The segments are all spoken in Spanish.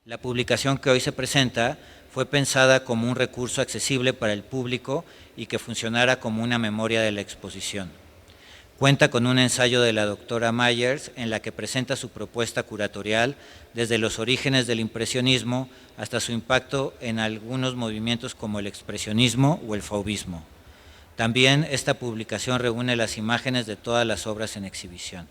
La publicación que hoy se presenta fue pensada como un recurso accesible para el público y que funcionara como una memoria de la exposición. Cuenta con un ensayo de la doctora Myers en la que presenta su propuesta curatorial desde los orígenes del impresionismo hasta su impacto en algunos movimientos como el expresionismo o el fauvismo. También esta publicación reúne las imágenes de todas las obras en exhibición.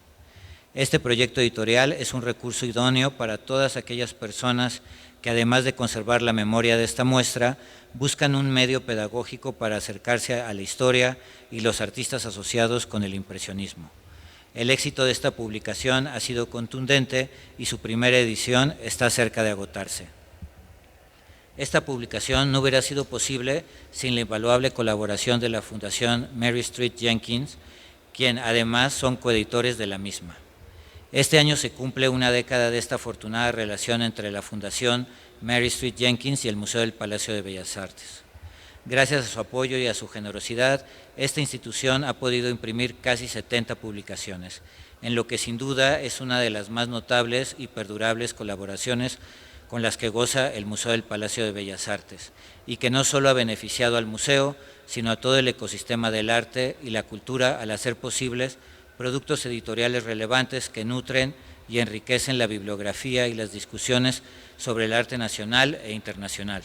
Este proyecto editorial es un recurso idóneo para todas aquellas personas que, además de conservar la memoria de esta muestra, buscan un medio pedagógico para acercarse a la historia y los artistas asociados con el impresionismo. El éxito de esta publicación ha sido contundente y su primera edición está cerca de agotarse. Esta publicación no hubiera sido posible sin la invaluable colaboración de la Fundación Mary Street Jenkins, quien además son coeditores de la misma. Este año se cumple una década de esta afortunada relación entre la Fundación Mary Street Jenkins y el Museo del Palacio de Bellas Artes. Gracias a su apoyo y a su generosidad, esta institución ha podido imprimir casi 70 publicaciones, en lo que sin duda es una de las más notables y perdurables colaboraciones con las que goza el Museo del Palacio de Bellas Artes, y que no solo ha beneficiado al museo, sino a todo el ecosistema del arte y la cultura al hacer posibles productos editoriales relevantes que nutren y enriquecen la bibliografía y las discusiones sobre el arte nacional e internacional.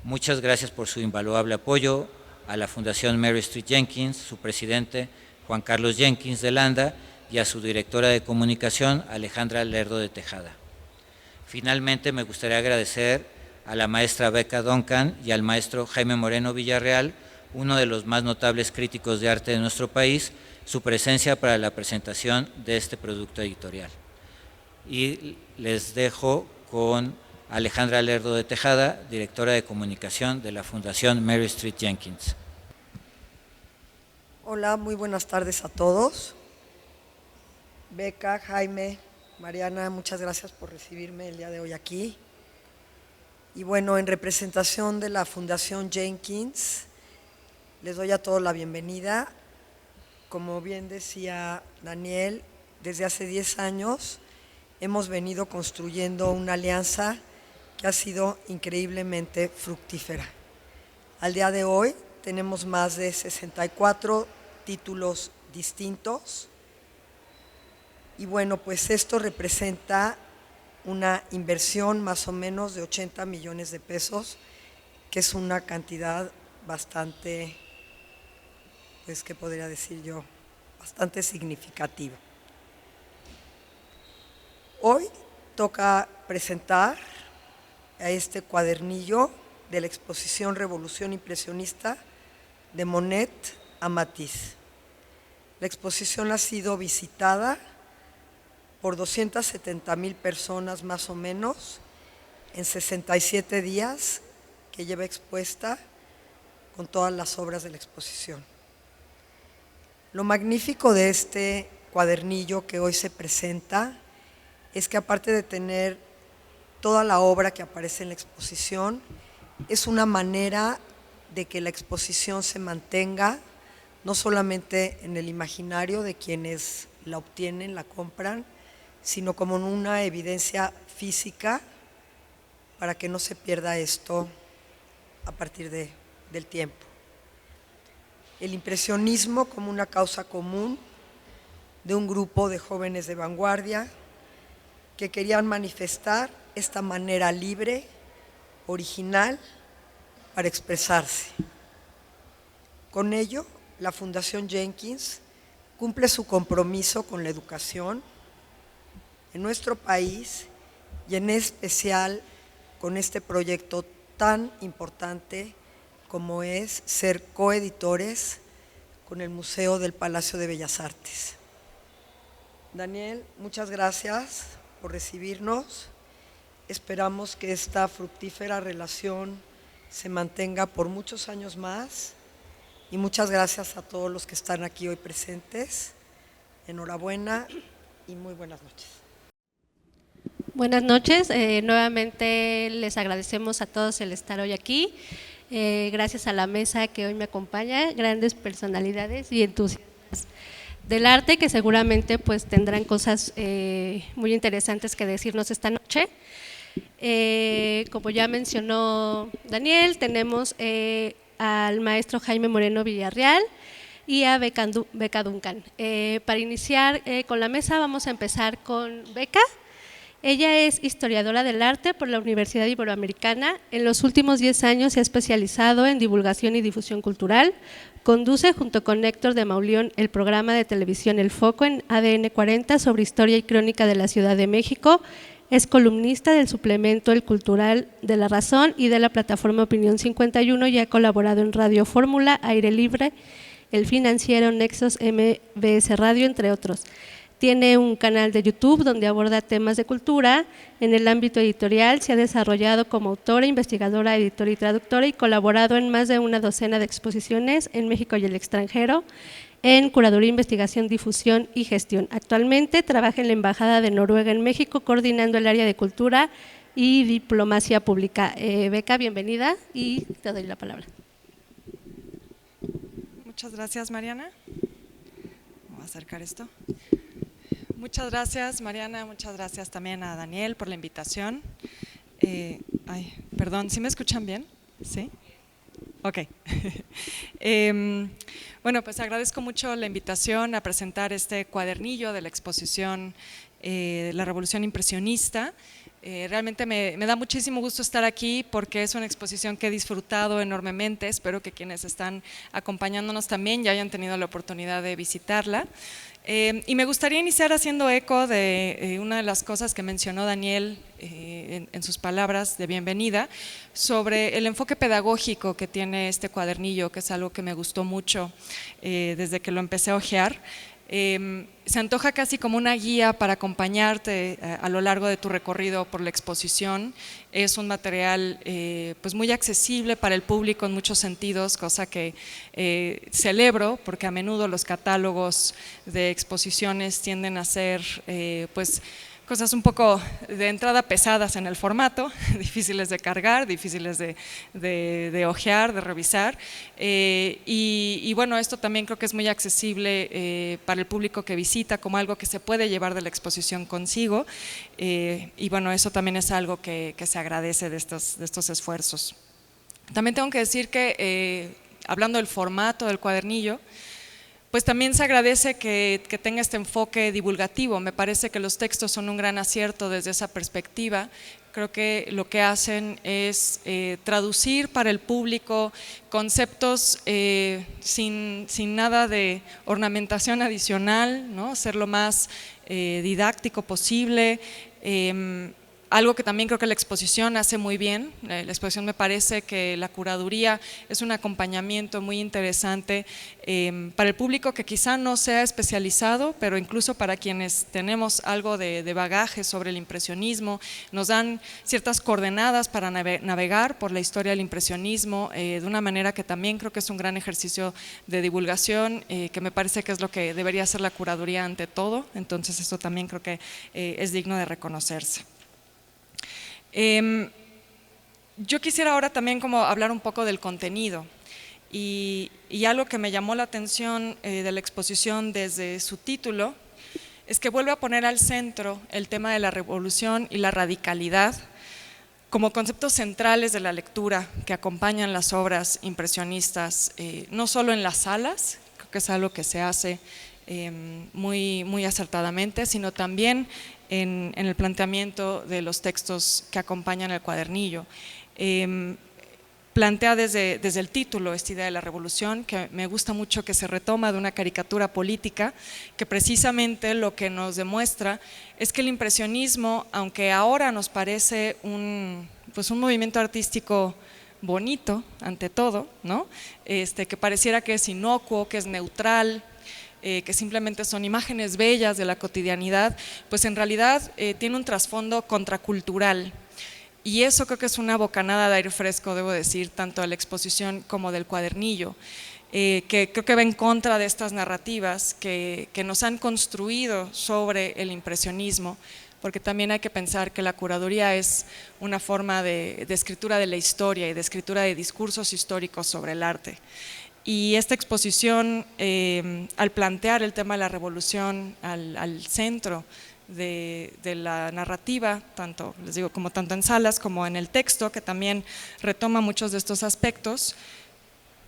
Muchas gracias por su invaluable apoyo a la Fundación Mary Street Jenkins, su presidente Juan Carlos Jenkins de Landa y a su directora de comunicación Alejandra Lerdo de Tejada. Finalmente me gustaría agradecer a la maestra Becca Duncan y al maestro Jaime Moreno Villarreal, uno de los más notables críticos de arte de nuestro país, su presencia para la presentación de este producto editorial. Y les dejo con Alejandra Lerdo de Tejada, directora de comunicación de la Fundación Mary Street Jenkins. Hola, muy buenas tardes a todos. Beca, Jaime, Mariana, muchas gracias por recibirme el día de hoy aquí. Y bueno, en representación de la Fundación Jenkins, les doy a todos la bienvenida. Como bien decía Daniel, desde hace 10 años hemos venido construyendo una alianza que ha sido increíblemente fructífera. Al día de hoy tenemos más de 64 títulos distintos y bueno, pues esto representa una inversión más o menos de 80 millones de pesos, que es una cantidad bastante, pues, ¿qué podría decir yo? Bastante significativa. Hoy toca presentar a este cuadernillo de la exposición Revolución Impresionista de Monet a Matisse. La exposición ha sido visitada por 270,000 personas más o menos en 67 días que lleva expuesta con todas las obras de la exposición. Lo magnífico de este cuadernillo que hoy se presenta es que aparte de tener toda la obra que aparece en la exposición, es una manera de que la exposición se mantenga no solamente en el imaginario de quienes la obtienen, la compran, sino como una evidencia física para que no se pierda esto a partir del tiempo. El impresionismo como una causa común de un grupo de jóvenes de vanguardia que querían manifestar esta manera libre, original, para expresarse. Con ello, la Fundación Jenkins cumple su compromiso con la educación en nuestro país y en especial con este proyecto tan importante como es ser coeditores con el Museo del Palacio de Bellas Artes. Daniel, muchas gracias por recibirnos. Esperamos que esta fructífera relación se mantenga por muchos años más y muchas gracias a todos los que están aquí hoy presentes. Enhorabuena y muy buenas noches. Buenas noches, nuevamente les agradecemos a todos el estar hoy aquí, gracias a la mesa que hoy me acompaña, grandes personalidades y entusiastas del arte que seguramente pues tendrán cosas muy interesantes que decirnos esta noche. Como ya mencionó Daniel, tenemos al maestro Jaime Moreno Villarreal y a Beca Duncan. Para iniciar con la mesa vamos a empezar con Beca. Ella es historiadora del arte por la Universidad Iberoamericana. En los últimos 10 años se ha especializado en divulgación y difusión cultural. Conduce junto con Héctor de Mauleón el programa de televisión El Foco en ADN 40 sobre historia y crónica de la Ciudad de México. Es columnista del suplemento El Cultural de La Razón y de la plataforma Opinión 51 y ha colaborado en Radio Fórmula, Aire Libre, El Financiero, Nexos, MBS Radio, entre otros. Tiene un canal de YouTube donde aborda temas de cultura. En el ámbito editorial se ha desarrollado como autora, investigadora, editora y traductora y colaborado en más de una docena de exposiciones en México y el extranjero en curaduría, investigación, difusión y gestión. Actualmente trabaja en la Embajada de Noruega en México coordinando el área de cultura y diplomacia pública. Beca, bienvenida y te doy la palabra. Muchas gracias, Mariana. Voy a acercar esto. Muchas gracias, Mariana, muchas gracias también a Daniel por la invitación. Perdón, ¿sí me escuchan bien? ¿Sí? Ok. Bueno, pues agradezco mucho la invitación a presentar este cuadernillo de la exposición La Revolución Impresionista. Realmente me da muchísimo gusto estar aquí porque es una exposición que he disfrutado enormemente. Espero que quienes están acompañándonos también ya hayan tenido la oportunidad de visitarla. Y me gustaría iniciar haciendo eco de una de las cosas que mencionó Daniel en sus palabras de bienvenida sobre el enfoque pedagógico que tiene este cuadernillo, que es algo que me gustó mucho desde que lo empecé a hojear. Se antoja casi como una guía para acompañarte a lo largo de tu recorrido por la exposición. Es un material pues muy accesible para el público en muchos sentidos, cosa que celebro porque a menudo los catálogos de exposiciones tienden a ser pues cosas un poco de entrada pesadas en el formato, difíciles de cargar, difíciles de hojear, de revisar. Y bueno, esto también creo que es muy accesible para el público que visita, como algo que se puede llevar de la exposición consigo. Y bueno, eso también es algo que se agradece de estos esfuerzos. También tengo que decir que, hablando del formato del cuadernillo, pues también se agradece que tenga este enfoque divulgativo. Me parece que los textos son un gran acierto desde esa perspectiva. Creo que lo que hacen es traducir para el público conceptos sin nada de ornamentación adicional, ¿no? Ser lo más didáctico posible. Algo que también creo que la exposición hace muy bien. La exposición me parece que la curaduría es un acompañamiento muy interesante para el público que quizá no sea especializado, pero incluso para quienes tenemos algo de bagaje sobre el impresionismo, nos dan ciertas coordenadas para navegar por la historia del impresionismo de una manera que también creo que es un gran ejercicio de divulgación, que me parece que es lo que debería hacer la curaduría ante todo. Entonces esto también creo que es digno de reconocerse. Yo quisiera ahora también como hablar un poco del contenido y algo que me llamó la atención de la exposición desde su título es que vuelve a poner al centro el tema de la revolución y la radicalidad como conceptos centrales de la lectura que acompañan las obras impresionistas, no solo en las salas, creo que es algo que se hace muy acertadamente, sino también en el planteamiento de los textos que acompañan el cuadernillo. Plantea desde el título esta idea de la revolución, que me gusta mucho, que se retoma de una caricatura política, que precisamente lo que nos demuestra es que el impresionismo, aunque ahora nos parece un movimiento artístico bonito ante todo, ¿no? Que pareciera que es inocuo, que es neutral, que simplemente son imágenes bellas de la cotidianidad, pues en realidad tiene un trasfondo contracultural. Y eso creo que es una bocanada de aire fresco, debo decir, tanto de la exposición como del cuadernillo, que creo que va en contra de estas narrativas que nos han construido sobre el impresionismo, porque también hay que pensar que la curaduría es una forma de escritura de la historia y de escritura de discursos históricos sobre el arte. Y esta exposición, al plantear el tema de la revolución al centro de la narrativa, tanto, les digo, como tanto en salas como en el texto, que también retoma muchos de estos aspectos,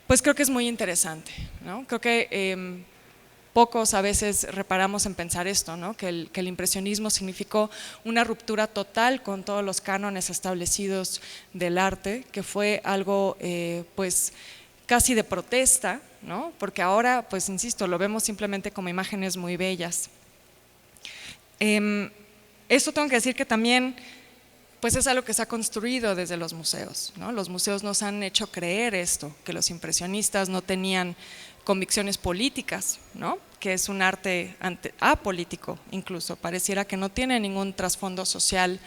pues creo que es muy interesante, ¿no? Creo que pocos a veces reparamos en pensar esto, ¿no? Que el impresionismo significó una ruptura total con todos los cánones establecidos del arte, que fue algo pues casi de protesta, ¿no? Porque ahora, pues insisto, lo vemos simplemente como imágenes muy bellas. Esto tengo que decir que también pues es algo que se ha construido desde los museos, ¿no? Los museos nos han hecho creer esto, que los impresionistas no tenían convicciones políticas, ¿no? Que es un arte apolítico incluso, pareciera que no tiene ningún trasfondo social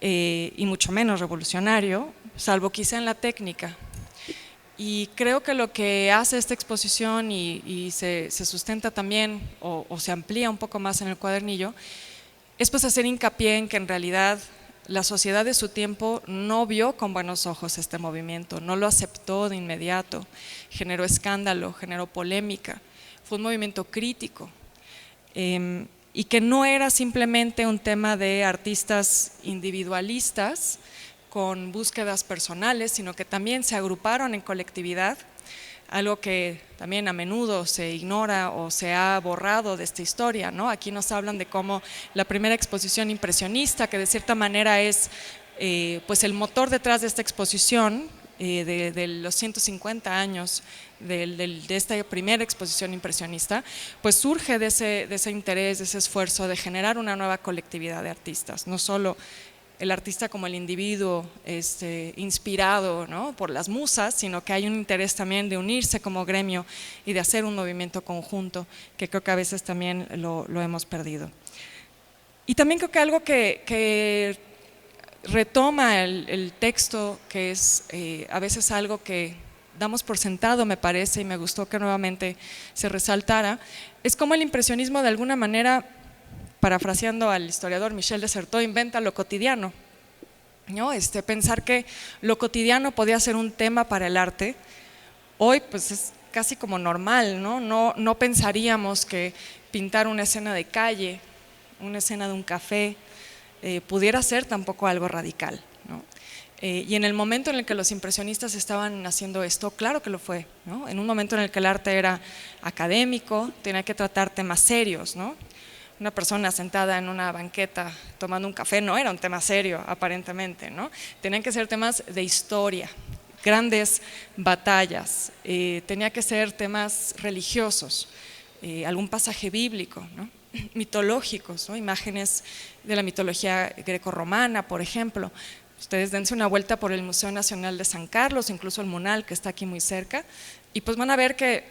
y mucho menos revolucionario, salvo quizá en la técnica. Y creo que lo que hace esta exposición y se sustenta también o se amplía un poco más en el cuadernillo es pues hacer hincapié en que en realidad la sociedad de su tiempo no vio con buenos ojos este movimiento, no lo aceptó de inmediato, generó escándalo, generó polémica, fue un movimiento crítico y que no era simplemente un tema de artistas individualistas con búsquedas personales, sino que también se agruparon en colectividad, algo que también a menudo se ignora o se ha borrado de esta historia, ¿no? Aquí nos hablan de cómo la primera exposición impresionista, que de cierta manera es pues el motor detrás de esta exposición, de los 150 años de esta primera exposición impresionista, pues surge de ese interés, de ese esfuerzo de generar una nueva colectividad de artistas, no solo el artista como el individuo inspirado, ¿no? Por las musas, sino que hay un interés también de unirse como gremio y de hacer un movimiento conjunto, que creo que a veces también lo hemos perdido. Y también creo que algo que retoma el texto, que es a veces algo que damos por sentado, me parece, y me gustó que nuevamente se resaltara, es cómo el impresionismo de alguna manera, parafraseando al historiador Michel de Certeau, inventa lo cotidiano, ¿no? Pensar que lo cotidiano podía ser un tema para el arte, hoy pues es casi como normal, ¿no? No pensaríamos que pintar una escena de calle, una escena de un café, pudiera ser tampoco algo radical, ¿no? Y en el momento en el que los impresionistas estaban haciendo esto, claro que lo fue, ¿no? En un momento en el que el arte era académico, tenía que tratar temas serios, ¿no? Una persona sentada en una banqueta tomando un café no era un tema serio, aparentemente, ¿no? Tenían que ser temas de historia, grandes batallas, tenía que ser temas religiosos, algún pasaje bíblico, ¿no? Mitológicos, ¿no? Imágenes de la mitología grecorromana, por ejemplo. Ustedes dense una vuelta por el Museo Nacional de San Carlos, incluso el Munal, que está aquí muy cerca, y pues van a ver que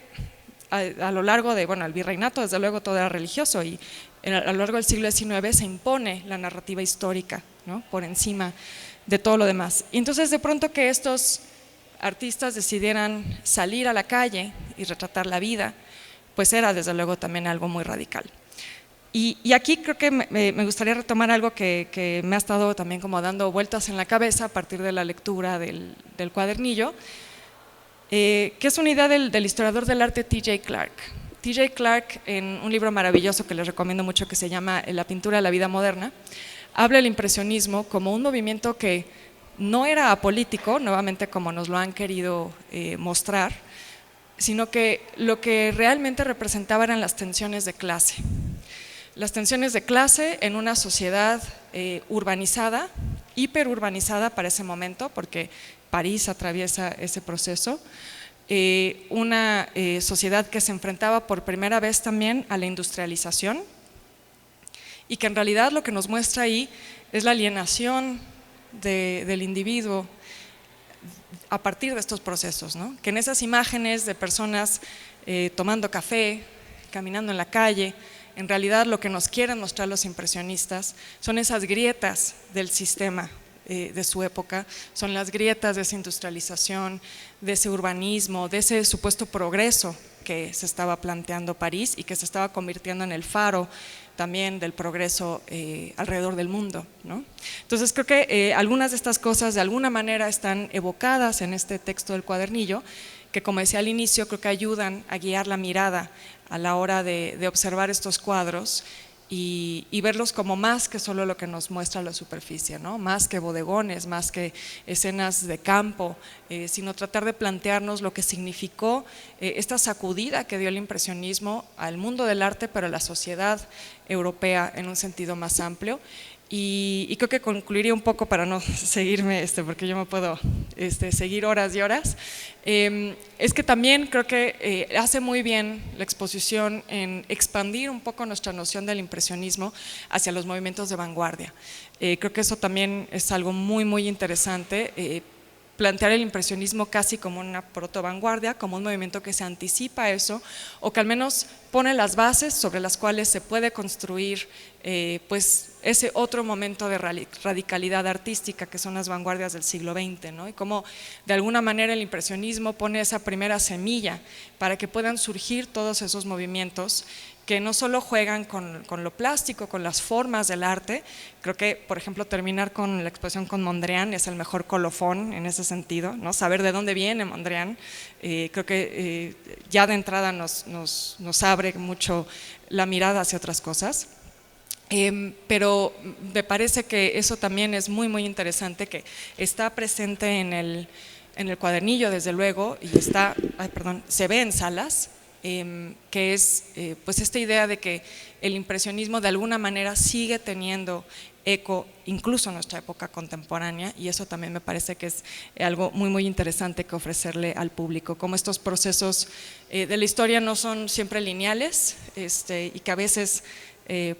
a lo largo de, bueno, el virreinato desde luego todo era religioso y a lo largo del siglo XIX se impone la narrativa histórica, ¿no? Por encima de todo lo demás. Y entonces de pronto que estos artistas decidieran salir a la calle y retratar la vida, pues era desde luego también algo muy radical. Y aquí creo que me gustaría retomar algo que me ha estado también como dando vueltas en la cabeza a partir de la lectura del cuadernillo, que es una idea del historiador del arte T.J. Clark. T.J. Clark, en un libro maravilloso que les recomiendo mucho que se llama La pintura de la vida moderna, habla del impresionismo como un movimiento que no era apolítico, nuevamente como nos lo han querido mostrar, sino que lo que realmente representaba eran las tensiones de clase. Las tensiones de clase en una sociedad urbanizada, hiperurbanizada para ese momento, porque París atraviesa ese proceso, una sociedad que se enfrentaba por primera vez también a la industrialización y que en realidad lo que nos muestra ahí es la alienación del individuo a partir de estos procesos, ¿no? Que en esas imágenes de personas tomando café, caminando en la calle, en realidad lo que nos quieren mostrar los impresionistas son esas grietas del sistema de su época, son las grietas de esa industrialización, de ese urbanismo, de ese supuesto progreso que se estaba planteando París y que se estaba convirtiendo en el faro también del progreso alrededor del mundo, ¿no? Entonces creo que algunas de estas cosas de alguna manera están evocadas en este texto del cuadernillo, que como decía al inicio creo que ayudan a guiar la mirada a la hora de observar estos cuadros y verlos como más que solo lo que nos muestra la superficie, ¿no? Más que bodegones, más que escenas de campo, sino tratar de plantearnos lo que significó esta sacudida que dio el impresionismo al mundo del arte, pero a la sociedad europea en un sentido más amplio. Y creo que concluiría un poco para no seguirme, porque yo me puedo seguir horas y horas, es que también creo que hace muy bien la exposición en expandir un poco nuestra noción del impresionismo hacia los movimientos de vanguardia. Creo que eso también es algo muy, muy interesante, plantear el impresionismo casi como una proto-vanguardia, como un movimiento que se anticipa a eso, o que al menos pone las bases sobre las cuales se puede construir pues ese otro momento de radicalidad artística que son las vanguardias del siglo XX, ¿no? Y cómo de alguna manera el impresionismo pone esa primera semilla para que puedan surgir todos esos movimientos que no solo juegan con lo plástico, con las formas del arte. Creo que, por ejemplo, terminar con la exposición con Mondrian es el mejor colofón en ese sentido, ¿no? Saber de dónde viene Mondrian, creo que ya de entrada nos abre mucho la mirada hacia otras cosas. Pero me parece que eso también es muy, muy interesante, que está presente en el cuadernillo, desde luego, y se ve en salas. Que es pues esta idea de que el impresionismo de alguna manera sigue teniendo eco incluso en nuestra época contemporánea, y eso también me parece que es algo muy, muy interesante que ofrecerle al público, como estos procesos de la historia no son siempre lineales, y que a veces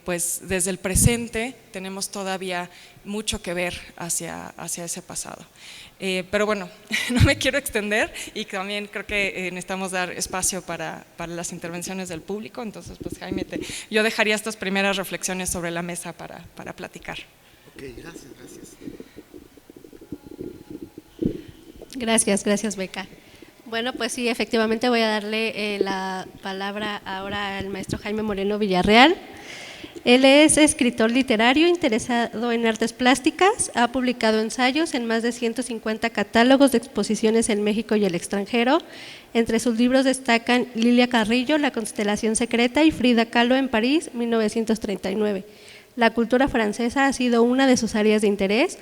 pues desde el presente tenemos todavía mucho que ver hacia ese pasado. Pero bueno, no me quiero extender, y también creo que necesitamos dar espacio para las intervenciones del público. Entonces, pues Jaime, yo dejaría estas primeras reflexiones sobre la mesa para platicar. Ok, gracias. Gracias, Beca. Bueno, pues sí, efectivamente voy a darle la palabra ahora al maestro Jaime Moreno Villarreal. Él es escritor literario interesado en artes plásticas, ha publicado ensayos en más de 150 catálogos de exposiciones en México y el extranjero. Entre sus libros destacan Lilia Carrillo, La constelación secreta, y Frida Kahlo en París, 1939. La cultura francesa ha sido una de sus áreas de interés.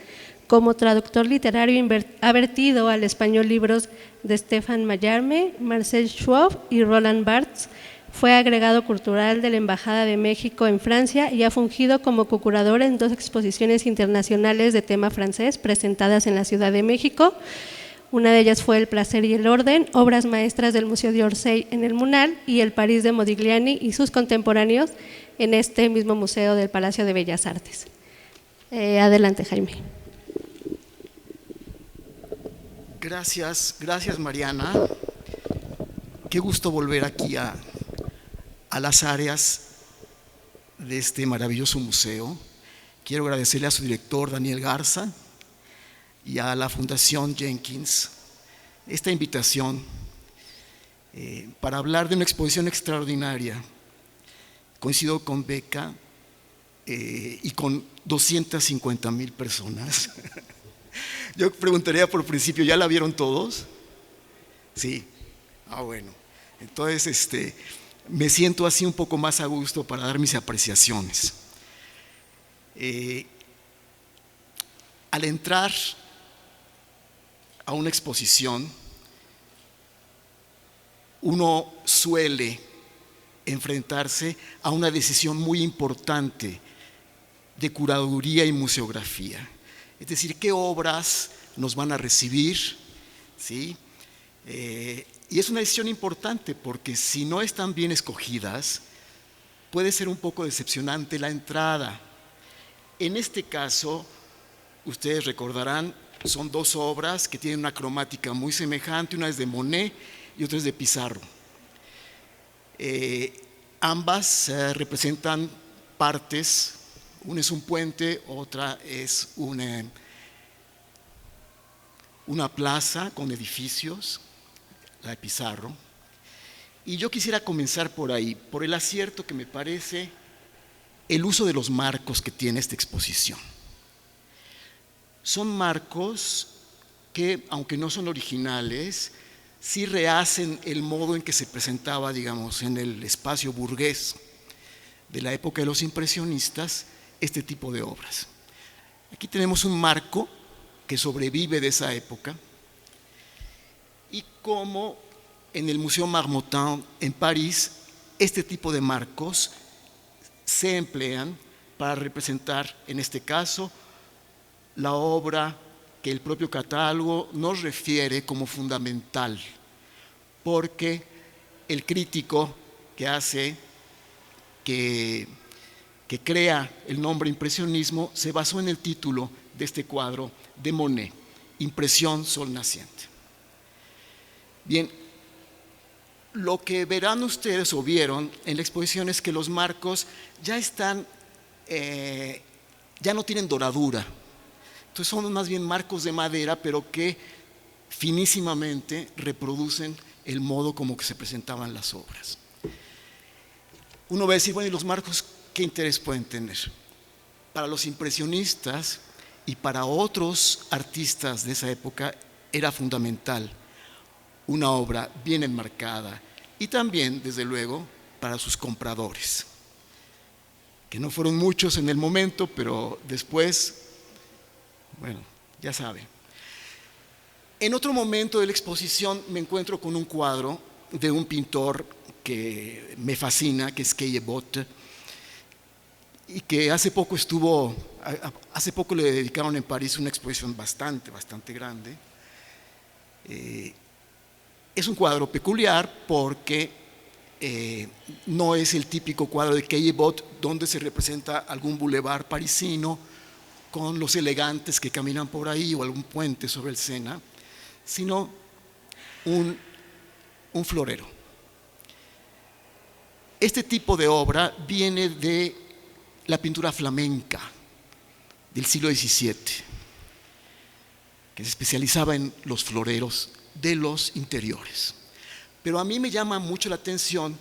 Como traductor literario ha vertido al español libros de Stéphane Mallarmé, Marcel Schwab y Roland Barthes. Fue agregado cultural de la Embajada de México en Francia y ha fungido como co-curador en 2 exposiciones internacionales de tema francés presentadas en la Ciudad de México. Una de ellas fue El placer y el orden, obras maestras del Museo de Orsay en el Munal, y El París de Modigliani y sus contemporáneos en este mismo museo del Palacio de Bellas Artes. Adelante, Jaime. Gracias Mariana. Qué gusto volver aquí a las áreas de este maravilloso museo. Quiero agradecerle a su director Daniel Garza y a la Fundación Jenkins esta invitación para hablar de una exposición extraordinaria. Coincido con Beca y con 250,000 personas. Yo preguntaría por principio, ¿ya la vieron todos? Sí. Bueno. Entonces, me siento así un poco más a gusto para dar mis apreciaciones. Al entrar a una exposición, uno suele enfrentarse a una decisión muy importante de curaduría y museografía. Es decir, ¿qué obras nos van a recibir? ¿Sí? Y es una decisión importante porque si no están bien escogidas, puede ser un poco decepcionante la entrada. En este caso, ustedes recordarán, son 2 obras que tienen una cromática muy semejante, una es de Monet y otra es de Pizarro. Ambas representan partes, una es un puente, otra es una plaza con edificios, la de Pizarro. Y yo quisiera comenzar por ahí, por el acierto que me parece el uso de los marcos que tiene esta exposición. Son marcos que, aunque no son originales, sí rehacen el modo en que se presentaba, digamos, en el espacio burgués de la época de los impresionistas este tipo de obras. Aquí tenemos un marco que sobrevive de esa época y como en el Museo Marmottan en París, este tipo de marcos se emplean para representar, en este caso, la obra que el propio catálogo nos refiere como fundamental, porque el crítico que crea el nombre impresionismo se basó en el título de este cuadro de Monet, Impresión Sol Naciente. Bien, lo que verán ustedes o vieron en la exposición es que los marcos ya no tienen doradura. Entonces son más bien marcos de madera, pero que finísimamente reproducen el modo como que se presentaban las obras. Uno va a decir, bueno, ¿y los marcos qué interés pueden tener? Para los impresionistas y para otros artistas de esa época era fundamental una obra bien enmarcada y también, desde luego, para sus compradores, que no fueron muchos en el momento, pero después, bueno, ya saben. En otro momento de la exposición me encuentro con un cuadro de un pintor que me fascina, que es Caillebotte, y que hace poco le dedicaron en París una exposición bastante grande. Es un cuadro peculiar porque no es el típico cuadro de Caillebotte donde se representa algún bulevar parisino con los elegantes que caminan por ahí o algún puente sobre el Sena, sino un florero. Este tipo de obra viene de la pintura flamenca del siglo XVII, que se especializaba en los floreros de los interiores. Pero a mí me llama mucho la atención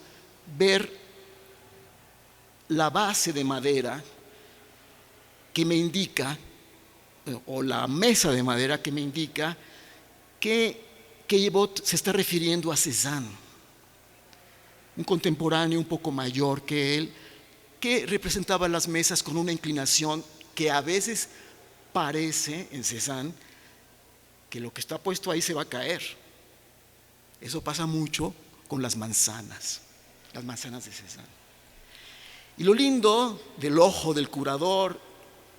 ver la base de madera que me indica, o la mesa de madera que me indica que Caillebotte se está refiriendo a Cézanne, un contemporáneo un poco mayor que él, que representaba las mesas con una inclinación que a veces parece en Cézanne que lo que está puesto ahí se va a caer. Eso pasa mucho con las manzanas de Cézanne. Y lo lindo del ojo del curador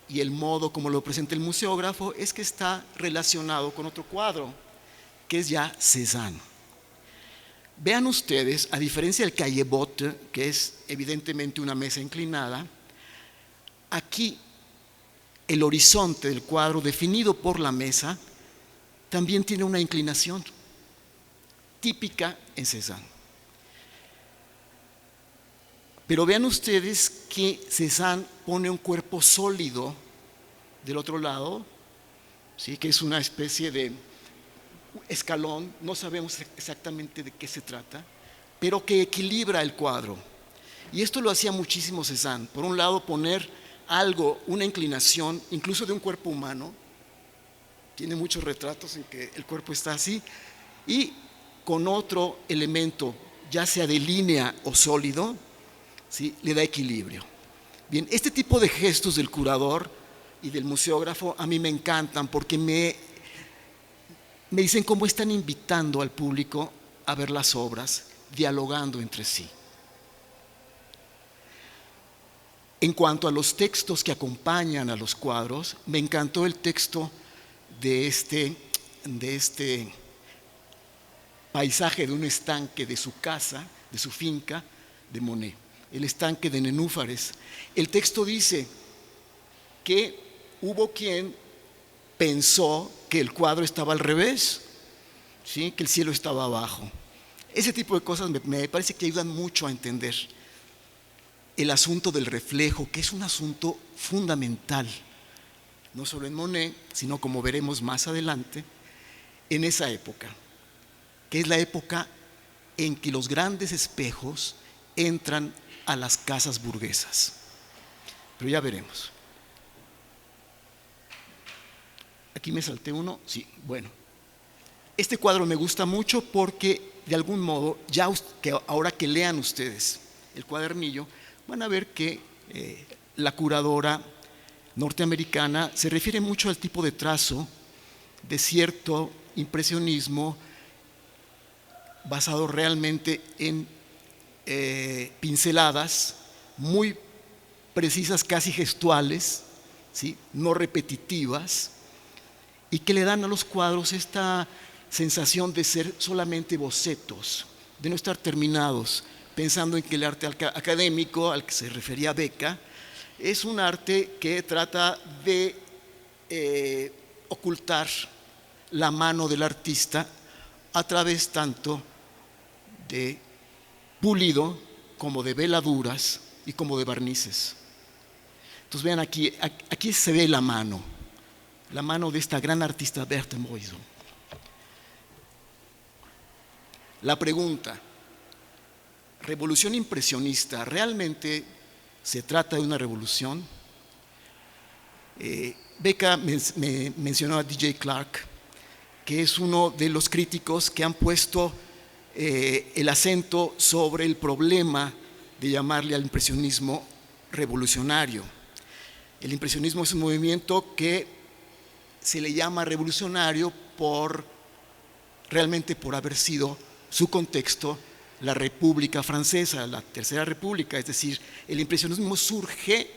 y el modo como lo presenta el museógrafo es que está relacionado con otro cuadro, que es ya Cézanne. Vean ustedes, a diferencia del Caillebotte, que es evidentemente una mesa inclinada, aquí el horizonte del cuadro definido por la mesa también tiene una inclinación típica en Cézanne. Pero vean ustedes que Cézanne pone un cuerpo sólido del otro lado, ¿sí? Que es una especie de escalón, no sabemos exactamente de qué se trata, pero que equilibra el cuadro. Y esto lo hacía muchísimo Cézanne. Por un lado, poner algo, una inclinación, incluso de un cuerpo humano. Tiene muchos retratos en que el cuerpo está así, y con otro elemento, ya sea de línea o sólido, ¿sí? Le da equilibrio. Bien, este tipo de gestos del curador y del museógrafo a mí me encantan porque me dicen cómo están invitando al público a ver las obras, dialogando entre sí. En cuanto a los textos que acompañan a los cuadros, me encantó el texto de este paisaje de un estanque de su casa, de su finca, de Monet, el estanque de nenúfares. El texto dice que hubo quien pensó que el cuadro estaba al revés, ¿sí? Que el cielo estaba abajo. Ese tipo de cosas me parece que ayudan mucho a entender el asunto del reflejo, que es un asunto fundamental, no solo en Monet, sino como veremos más adelante, en esa época, que es la época en que los grandes espejos entran a las casas burguesas. Pero ya veremos. Aquí me salté uno, sí, bueno. Este cuadro me gusta mucho porque de algún modo, ahora que lean ustedes el cuadernillo, van a ver que la curadora norteamericana se refiere mucho al tipo de trazo de cierto impresionismo basado realmente en pinceladas muy precisas, casi gestuales, ¿sí? No repetitivas, y que le dan a los cuadros esta sensación de ser solamente bocetos, de no estar terminados, pensando en que el arte académico al que se refería Beca es un arte que trata de ocultar la mano del artista a través tanto de pulido como de veladuras y como de barnices. Entonces vean aquí se ve la mano de esta gran artista Berthe Morisot. La pregunta: ¿revolución impresionista realmente se trata de una revolución? Beca mencionó a DJ Clark, que es uno de los críticos que han puesto el acento sobre el problema de llamarle al impresionismo revolucionario. El impresionismo es un movimiento que se le llama revolucionario realmente por haber sido su contexto la República Francesa, la Tercera República. Es decir, el impresionismo surge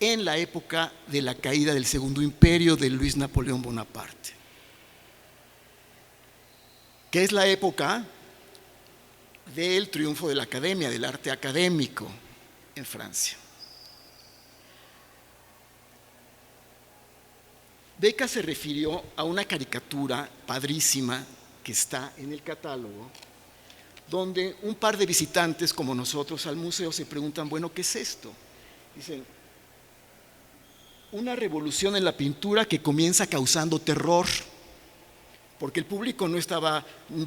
en la época de la caída del Segundo Imperio de Luis Napoleón Bonaparte, que es la época del triunfo de la academia, del arte académico en Francia. Beca se refirió a una caricatura padrísima que está en el catálogo, donde un par de visitantes como nosotros al museo se preguntan, bueno, ¿qué es esto? Dicen, una revolución en la pintura que comienza causando terror, porque el público no estaba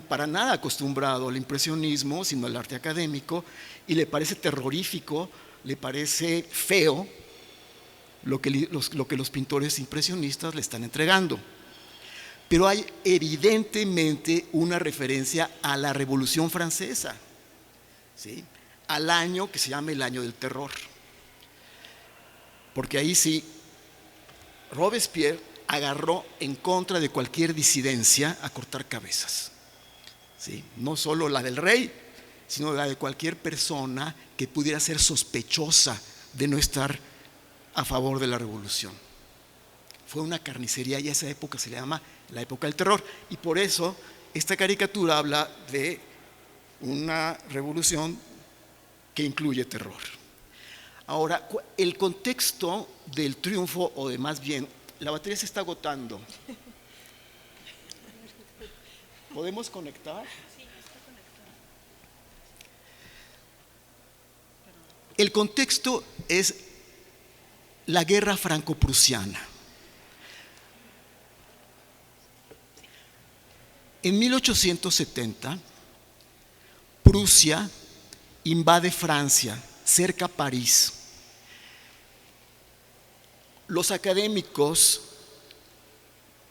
para nada acostumbrado al impresionismo, sino al arte académico, y le parece terrorífico, le parece feo lo que los pintores impresionistas le están entregando. Pero hay evidentemente una referencia a la Revolución Francesa, ¿sí? Al año que se llama el año del terror. Porque ahí sí, Robespierre agarró en contra de cualquier disidencia a cortar cabezas, ¿sí? No solo la del rey, sino la de cualquier persona que pudiera ser sospechosa de no estar a favor de la revolución. Fue una carnicería y a esa época se le llama la época del terror. Y por eso esta caricatura habla de una revolución que incluye terror. Ahora, el contexto del triunfo, o de más bien, la batería se está agotando. ¿Podemos conectar? Sí, está conectado. El contexto es la guerra franco-prusiana. En 1870, Prusia invade Francia, cerca a París. Los académicos,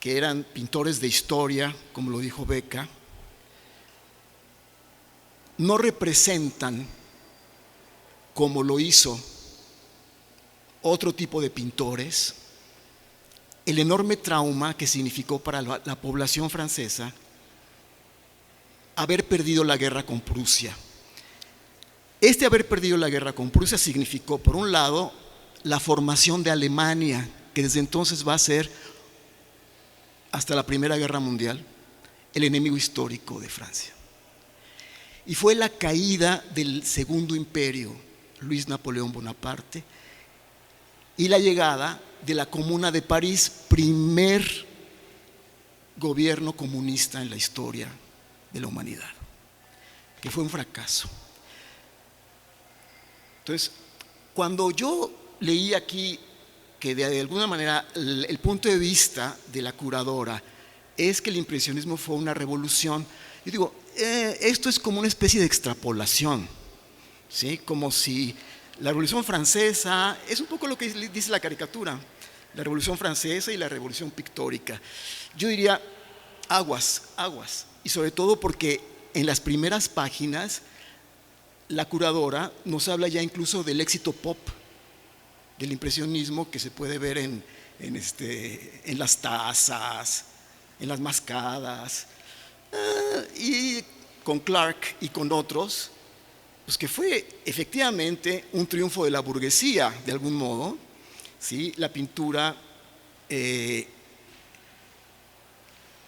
que eran pintores de historia, como lo dijo Beca, no representan, como lo hizo otro tipo de pintores, el enorme trauma que significó para la población francesa haber perdido la guerra con Prusia. Este haber perdido la guerra con Prusia significó, por un lado, la formación de Alemania, que desde entonces va a ser, hasta la Primera Guerra Mundial, el enemigo histórico de Francia. Y fue la caída del Segundo Imperio, Luis Napoleón Bonaparte, y la llegada de la Comuna de París, primer gobierno comunista en la historia de la humanidad, que fue un fracaso. Entonces, cuando yo leí aquí que de alguna manera el punto de vista de la curadora es que el impresionismo fue una revolución, yo digo, esto es como una especie de extrapolación, ¿sí? Como si la Revolución Francesa, es un poco lo que dice la caricatura, la Revolución Francesa y la Revolución Pictórica. Yo diría, aguas, y sobre todo porque en las primeras páginas la curadora nos habla ya incluso del éxito pop del impresionismo que se puede ver en las tazas, en las mascadas, y con Clark y con otros, pues que fue efectivamente un triunfo de la burguesía, de algún modo, ¿sí? La pintura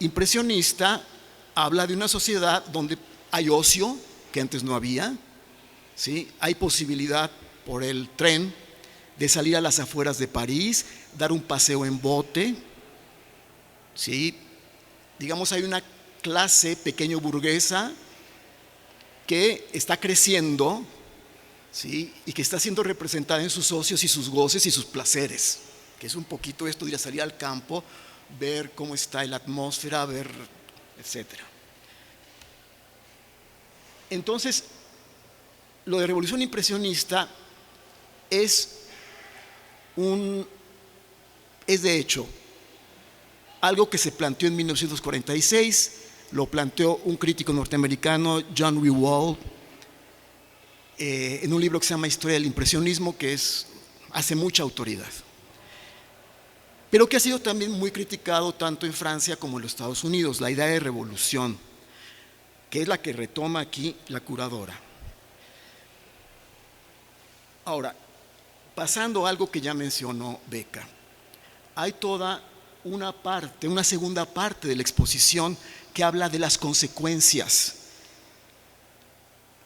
impresionista habla de una sociedad donde hay ocio, que antes no había, ¿sí? Hay posibilidad por el tren de salir a las afueras de París, dar un paseo en bote, ¿sí? Digamos, hay una clase pequeño burguesa que está creciendo, ¿sí? Y que está siendo representada en sus ocios y sus goces y sus placeres, que es un poquito esto de ir a salir al campo, ver cómo está la atmósfera, ver, etcétera. Entonces, lo de revolución impresionista es de hecho algo que se planteó en 1946, lo planteó un crítico norteamericano, John W. Wall, en un libro que se llama Historia del Impresionismo, que hace mucha autoridad, pero que ha sido también muy criticado tanto en Francia como en los Estados Unidos, la idea de revolución, que es la que retoma aquí la curadora. Ahora, pasando a algo que ya mencionó Beca, hay toda una segunda parte de la exposición que habla de las consecuencias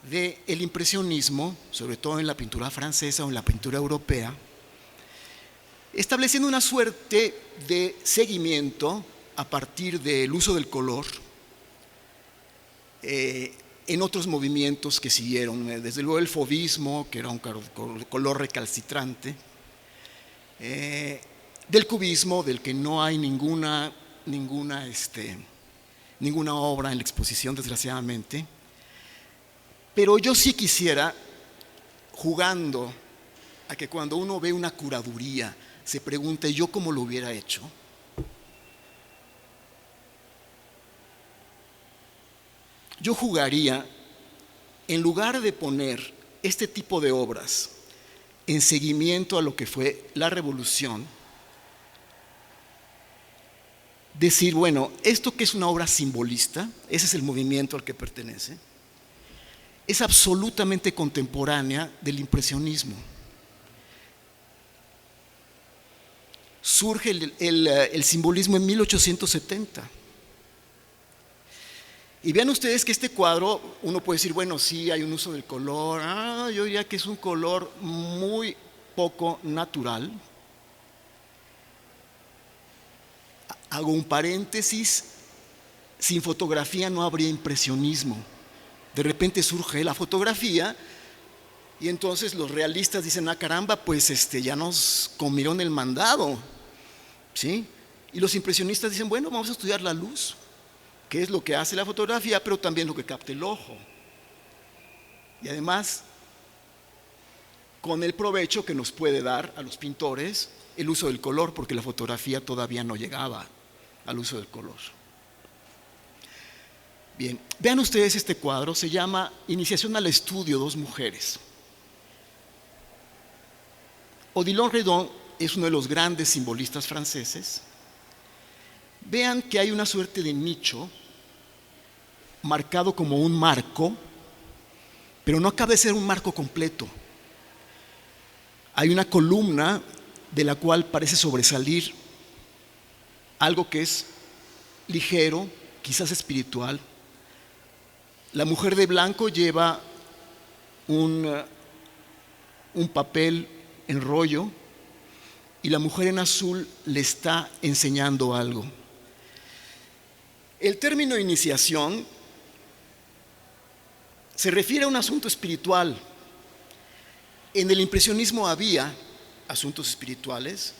del impresionismo, sobre todo en la pintura francesa o en la pintura europea, estableciendo una suerte de seguimiento a partir del uso del color en otros movimientos que siguieron, desde luego el fauvismo, que era un color recalcitrante, del cubismo, del que no hay ninguna obra en la exposición, desgraciadamente. Pero yo sí quisiera, jugando a que cuando uno ve una curaduría se pregunte, ¿yo cómo lo hubiera hecho? Yo jugaría, en lugar de poner este tipo de obras en seguimiento a lo que fue la revolución, decir, bueno, esto que es una obra simbolista, ese es el movimiento al que pertenece, es absolutamente contemporánea del impresionismo. Surge el simbolismo en 1870. Y vean ustedes que este cuadro, uno puede decir, bueno, sí, hay un uso del color, yo diría que es un color muy poco natural. Hago un paréntesis, sin fotografía no habría impresionismo. De repente surge la fotografía y entonces los realistas dicen, caramba, pues ya nos comieron el mandado, ¿sí? Y los impresionistas dicen, bueno, vamos a estudiar la luz, que es lo que hace la fotografía, pero también lo que capta el ojo. Y además, con el provecho que nos puede dar a los pintores el uso del color, porque la fotografía todavía no llegaba al uso del color. Bien, vean ustedes este cuadro, se llama Iniciación al estudio, dos mujeres. Odilon Redon es uno de los grandes simbolistas franceses. Vean que hay una suerte de nicho marcado como un marco, pero no acaba de ser un marco completo. Hay una columna de la cual parece sobresalir algo que es ligero, quizás espiritual. La mujer de blanco lleva un papel en rollo y la mujer en azul le está enseñando algo. El término iniciación se refiere a un asunto espiritual. En el impresionismo había asuntos espirituales,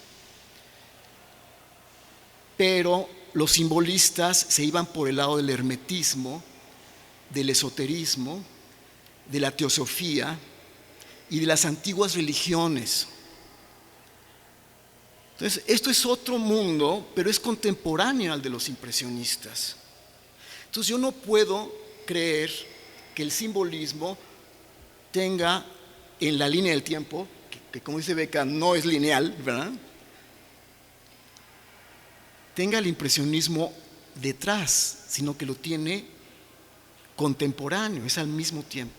pero los simbolistas se iban por el lado del hermetismo, del esoterismo, de la teosofía y de las antiguas religiones. Entonces, esto es otro mundo, pero es contemporáneo al de los impresionistas. Entonces, yo no puedo creer que el simbolismo tenga en la línea del tiempo, que como dice Beca, no es lineal, ¿verdad? Tenga el impresionismo detrás, sino que lo tiene contemporáneo, es al mismo tiempo.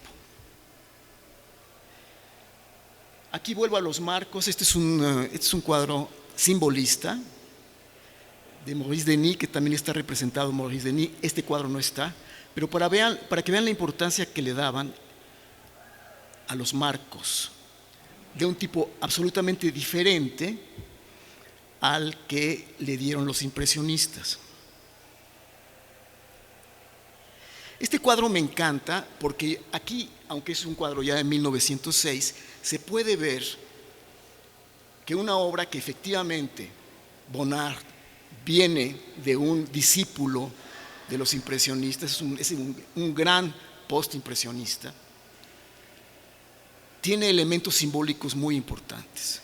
Aquí vuelvo a los marcos. Este es un cuadro simbolista de Maurice Denis, que también está representado Maurice Denis. Este cuadro no está, pero para que vean la importancia que le daban a los marcos, de un tipo absolutamente diferente al que le dieron los impresionistas. Este cuadro me encanta porque aquí, aunque es un cuadro ya de 1906, se puede ver que una obra que efectivamente Bonnard viene de un discípulo de los impresionistas, es un gran postimpresionista, tiene elementos simbólicos muy importantes.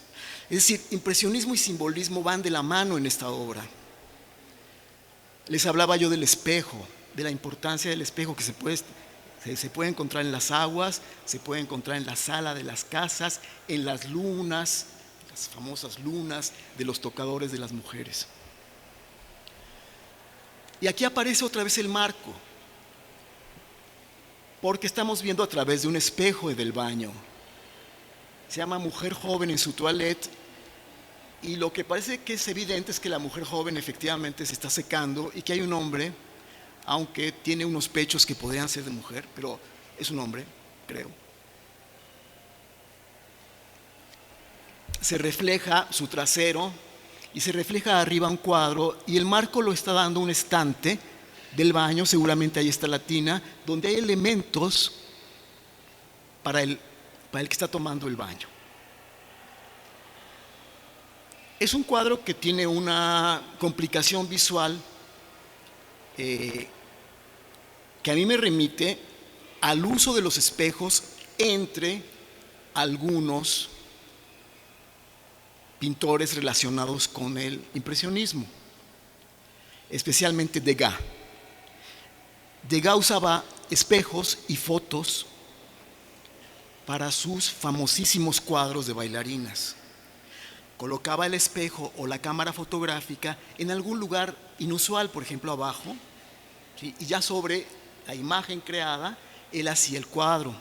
Es decir, impresionismo y simbolismo van de la mano en esta obra. Les hablaba yo del espejo, de la importancia del espejo que se puede encontrar en las aguas, se puede encontrar en la sala de las casas, en las lunas, las famosas lunas de los tocadores de las mujeres. Y aquí aparece otra vez el marco, porque estamos viendo a través de un espejo del baño. Se llama Mujer joven en su toilette, y lo que parece que es evidente es que la mujer joven efectivamente se está secando y que hay un hombre, aunque tiene unos pechos que podrían ser de mujer, pero es un hombre, creo. Se refleja su trasero y se refleja arriba un cuadro, y el marco lo está dando un estante del baño, seguramente ahí está la tina, donde hay elementos para el que está tomando el baño. Es un cuadro que tiene una complicación visual que a mí me remite al uso de los espejos entre algunos pintores relacionados con el impresionismo, especialmente Degas. Degas usaba espejos y fotos para sus famosísimos cuadros de bailarinas. Colocaba el espejo o la cámara fotográfica en algún lugar inusual, por ejemplo abajo, ¿sí? Y ya sobre la imagen creada, él hacía el cuadro.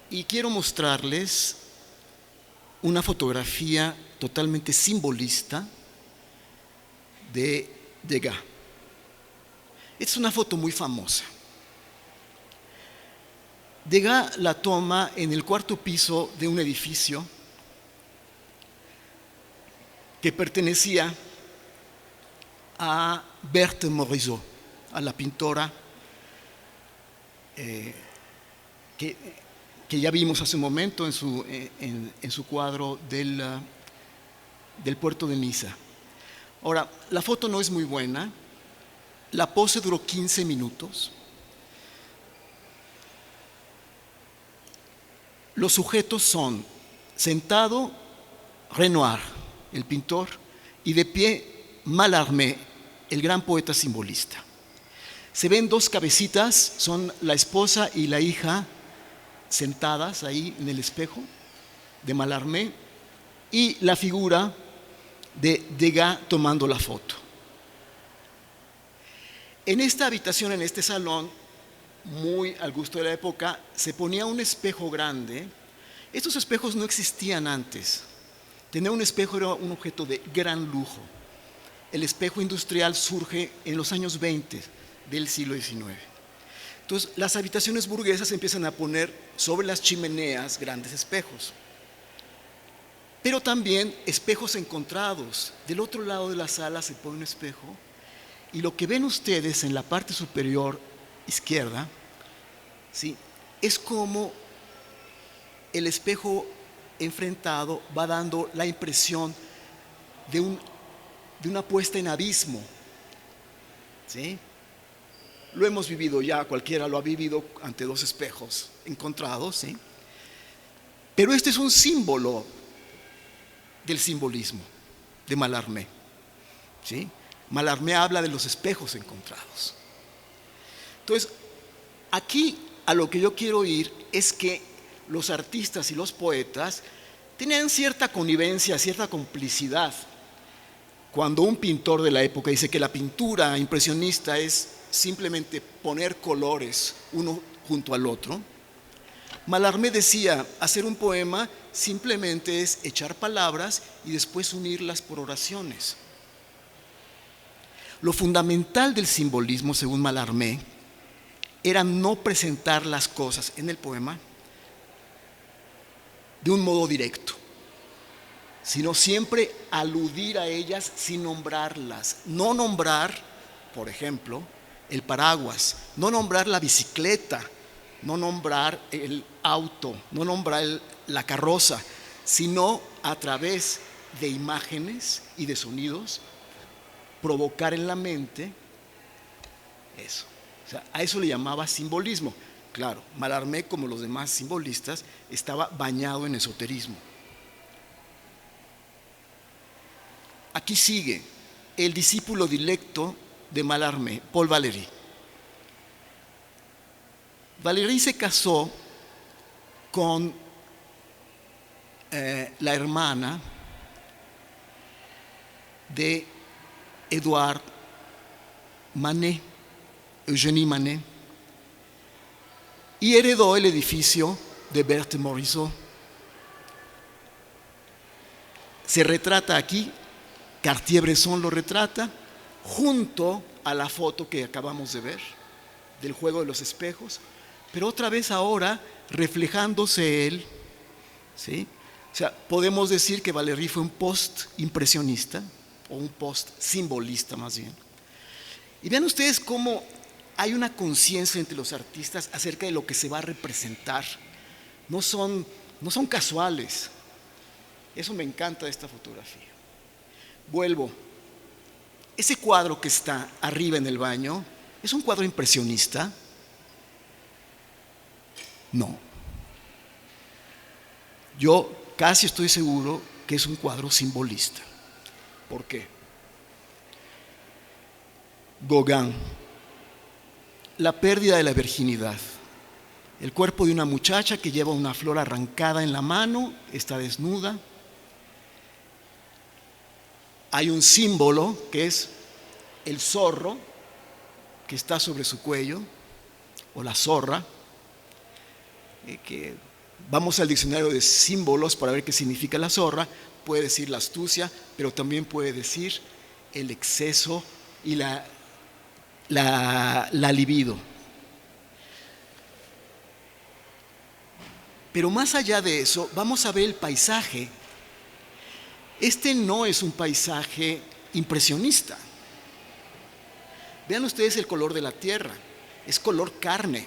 Y quiero mostrarles una fotografía totalmente simbolista de Degas. Es una foto muy famosa. Degas la toma en el cuarto piso de un edificio que pertenecía a Berthe Morisot, a la pintora que ya vimos hace un momento en su cuadro del puerto de Niza. Ahora, la foto no es muy buena, la pose duró 15 minutos. Los sujetos son sentado Renoir, el pintor, y de pie Mallarmé, el gran poeta simbolista. Se ven dos cabecitas, son la esposa y la hija sentadas ahí en el espejo de Mallarmé, y la figura de Degas tomando la foto. En esta habitación, en este salón, muy al gusto de la época, se ponía un espejo grande. Estos espejos no existían antes. Tener un espejo era un objeto de gran lujo. El espejo industrial surge en los años 20 del siglo XIX. Entonces, las habitaciones burguesas empiezan a poner sobre las chimeneas grandes espejos, pero también espejos encontrados. Del otro lado de la sala se pone un espejo, y lo que ven ustedes en la parte superior izquierda, ¿sí?, es como el espejo enfrentado va dando la impresión de una puesta en abismo, ¿sí? Lo hemos vivido ya, cualquiera lo ha vivido ante dos espejos encontrados, ¿sí? Pero este es un símbolo del simbolismo de Mallarmé, ¿sí? Mallarmé habla de los espejos encontrados. Entonces, aquí a lo que yo quiero ir es que los artistas y los poetas tenían cierta connivencia, cierta complicidad. Cuando un pintor de la época dice que la pintura impresionista es simplemente poner colores uno junto al otro, Mallarmé decía, hacer un poema simplemente es echar palabras y después unirlas por oraciones. Lo fundamental del simbolismo, según Mallarmé, era no presentar las cosas en el poema de un modo directo, sino siempre aludir a ellas sin nombrarlas. No nombrar, por ejemplo, el paraguas, no nombrar la bicicleta, no nombrar el auto, no nombrar la carroza, sino a través de imágenes y de sonidos, provocar en la mente eso. O sea, a eso le llamaba simbolismo. Claro, Mallarmé, como los demás simbolistas, estaba bañado en esoterismo. Aquí sigue el discípulo directo de Mallarmé, Paul Valéry. Valéry se casó con la hermana de Edouard Manet, Eugénie Manet, y heredó el edificio de Berthe Morisot. Se retrata aquí, Cartier-Bresson lo retrata, junto a la foto que acabamos de ver, del juego de los espejos, pero otra vez ahora reflejándose él, ¿sí? O sea, podemos decir que Valéry fue un post-impresionista, o un post-simbolista más bien. Y vean ustedes cómo hay una conciencia entre los artistas acerca de lo que se va a representar. No son casuales. Eso me encanta de esta fotografía. Vuelvo. Ese cuadro que está arriba en el baño, ¿es un cuadro impresionista? No. Yo casi estoy seguro que es un cuadro simbolista. ¿Por qué? Gauguin, la pérdida de la virginidad. El cuerpo de una muchacha que lleva una flor arrancada en la mano, está desnuda. Hay un símbolo que es el zorro que está sobre su cuello, o la zorra, que vamos al diccionario de símbolos para ver qué significa la zorra. Puede decir la astucia, pero también puede decir el exceso y la libido. Pero más allá de eso, vamos a ver el paisaje. Este no es un paisaje impresionista. Vean ustedes el color de la tierra, es color carne.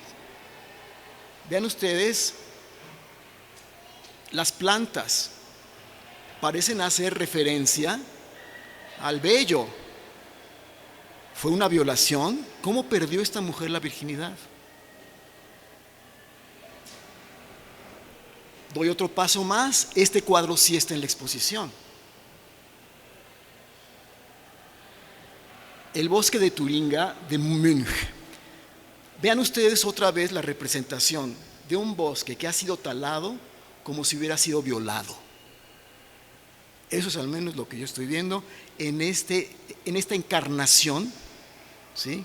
Vean ustedes las plantas, parecen hacer referencia al vello. ¿Fue una violación? ¿Cómo perdió esta mujer la virginidad? Doy otro paso más, este cuadro sí está en la exposición. El bosque de Turinga de Munch. Vean ustedes otra vez la representación de un bosque que ha sido talado como si hubiera sido violado. Eso es al menos lo que yo estoy viendo en esta encarnación, ¿sí?,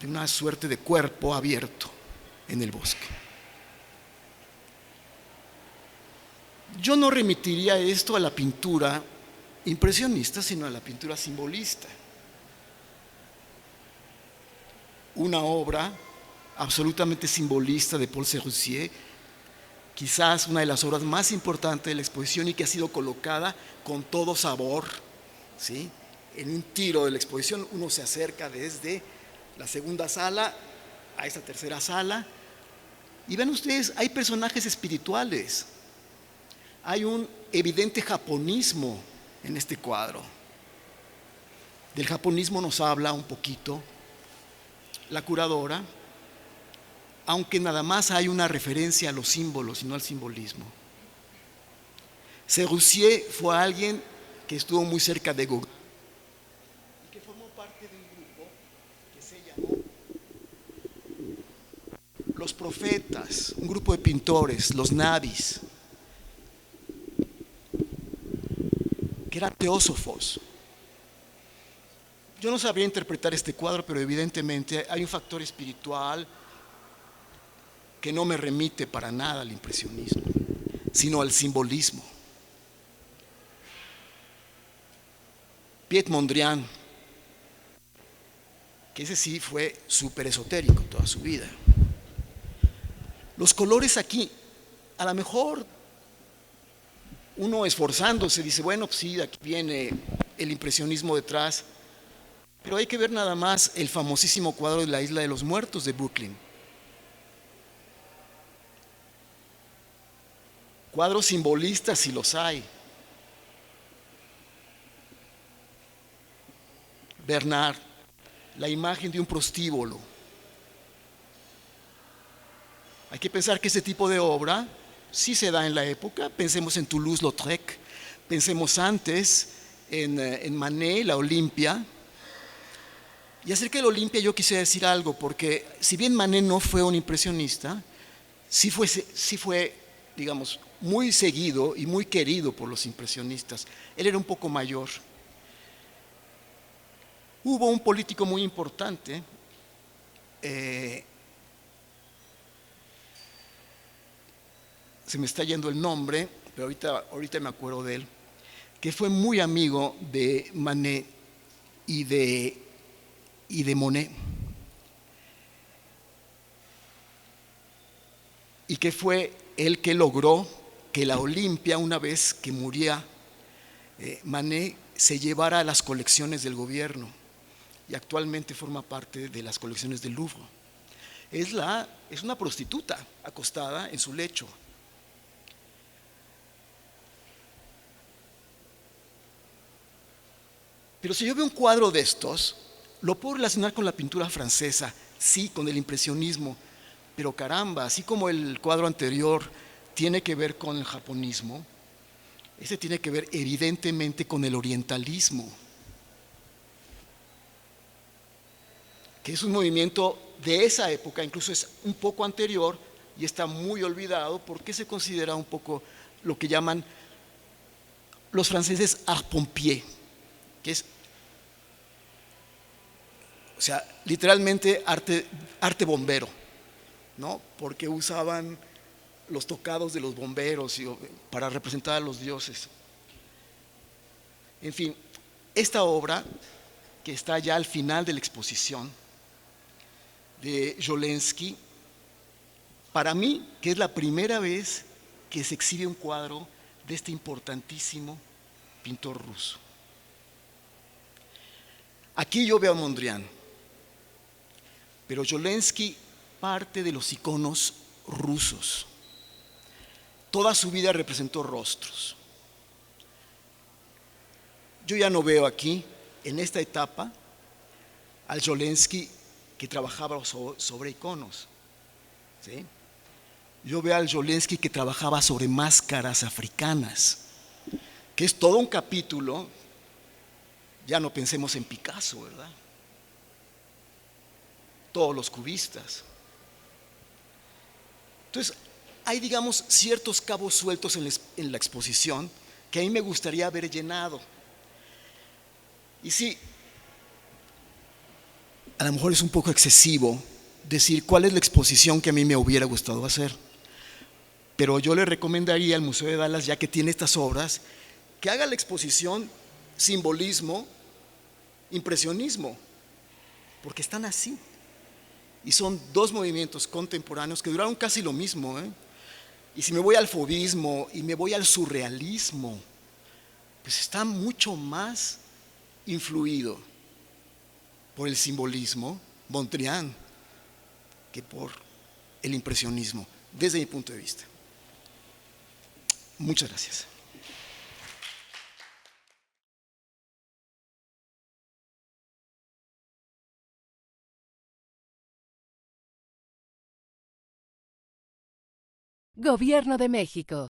de una suerte de cuerpo abierto en el bosque. Yo no remitiría esto a la pintura impresionista, sino a la pintura simbolista. Una obra absolutamente simbolista de Paul Sérusier, quizás una de las obras más importantes de la exposición y que ha sido colocada con todo sabor, ¿sí? En un tiro de la exposición uno se acerca desde la segunda sala a esta tercera sala y ven ustedes, hay personajes espirituales, hay un evidente japonismo en este cuadro. Del japonismo nos habla un poquito la curadora, aunque nada más hay una referencia a los símbolos y no al simbolismo. Sérusier fue alguien que estuvo muy cerca de Gauguin y que formó parte de un grupo que se llamó los un grupo de pintores, los Navis, que eran teósofos. Yo no sabría interpretar este cuadro, pero evidentemente hay un factor espiritual que no me remite para nada al impresionismo, sino al simbolismo. Piet Mondrian, que ese sí fue súper esotérico toda su vida. Los colores aquí, a lo mejor uno esforzándose dice, bueno, pues sí, aquí viene el impresionismo detrás, pero hay que ver nada más el famosísimo cuadro de la Isla de los Muertos de Brooklyn. Cuadros simbolistas si los hay. Bernard, la imagen de un prostíbulo. Hay que pensar que este tipo de obra sí se da en la época. Pensemos en Toulouse-Lautrec, pensemos antes en Manet, la Olimpia. Y acerca de la Olimpia yo quisiera decir algo, porque si bien Manet no fue un impresionista, sí fue, digamos, muy seguido y muy querido por los impresionistas. Él era un poco mayor. Hubo un político muy importante, se me está yendo el nombre, pero ahorita me acuerdo de él, que fue muy amigo de Manet y de Monet, y que fue el que logró que la Olimpia, una vez que moría Manet, se llevara a las colecciones del gobierno y actualmente forma parte de las colecciones del Louvre. Es una prostituta acostada en su lecho. Pero si yo veo un cuadro de estos, lo puedo relacionar con la pintura francesa, sí, con el impresionismo, pero caramba, así como el cuadro anterior tiene que ver con el japonismo, ese tiene que ver evidentemente con el orientalismo, que es un movimiento de esa época, incluso es un poco anterior y está muy olvidado porque se considera un poco lo que llaman los franceses art pompier, que es, o sea, literalmente arte bombero, ¿no? Porque usaban los tocados de los bomberos para representar a los dioses. En fin, esta obra, que está ya al final de la exposición, de Jolensky, para mí, que es la primera vez que se exhibe un cuadro de este importantísimo pintor ruso. Aquí yo veo a Mondrian, pero Jolensky parte de los iconos rusos. Toda su vida representó rostros. Yo ya no veo aquí, en esta etapa, al Jolensky que trabajaba sobre iconos, ¿sí? Yo veo al Jolensky que trabajaba sobre máscaras africanas, que es todo un capítulo. Ya no pensemos en Picasso, ¿verdad? Todos los cubistas. Entonces, hay, digamos, ciertos cabos sueltos en la exposición que a mí me gustaría haber llenado. Y sí, a lo mejor es un poco excesivo decir cuál es la exposición que a mí me hubiera gustado hacer, pero yo le recomendaría al Museo de Dallas, ya que tiene estas obras, que haga la exposición simbolismo, impresionismo, porque están así. Y son dos movimientos contemporáneos que duraron casi lo mismo, ¿eh? Y si me voy al fauvismo y me voy al surrealismo, pues está mucho más influido por el simbolismo, Mondrian, que por el impresionismo, desde mi punto de vista. Muchas gracias. Gobierno de México.